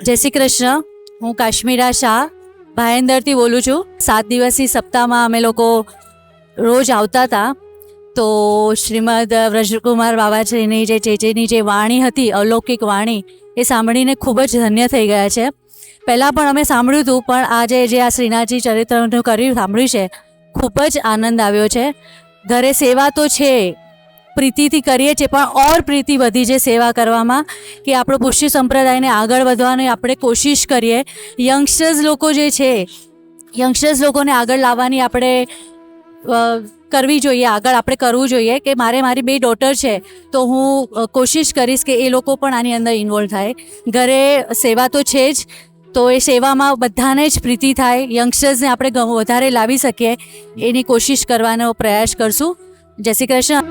જય શ્રી કૃષ્ણ. હું કાશ્મીરા શાહ ભાયંદરથી બોલું છું. 7 દિવસની સપ્તાહમાં અમે લોકો રોજ આવતા હતા. તો શ્રીમદ વ્રજકુમાર બાબાજીની જે ચેચેની જે વાણી હતી, અલૌકિક વાણી, એ સાંભળીને ખૂબ જ ધન્ય થઈ ગયા છે. પહેલાં પણ અમે સાંભળ્યું હતું, પણ આજે જે આ શ્રીનાથજી ચરિત્રનું સાંભળ્યું છે, ખૂબ જ આનંદ આવ્યો છે. ઘરે સેવા તો છે, પ્રીતિથી કરીએ છીએ, પણ ઓર પ્રીતિ વધી છે સેવા કરવામાં, કે આપણો પુષ્ટિ સંપ્રદાયને આગળ વધવાની આપણે કોશિશ કરીએ. યંગસ્ટર્સ લોકો જે છે, યંગસ્ટર્સ લોકોને આગળ લાવવાની આપણે કરવી જોઈએ, આગળ આપણે કરવું જોઈએ. કે મારી 2 ડોટર છે, તો હું કોશિશ કરીશ કે એ લોકો પણ આની અંદર ઇન્વોલ્વ થાય. ઘરે સેવા તો છે જ, તો એ સેવામાં બધાને જ પ્રીતિ થાય, યંગસ્ટર્સને આપણે વધારે લાવી શકીએ એની કોશિશ કરવાનો પ્રયાસ કરશું. જય શ્રી કૃષ્ણ.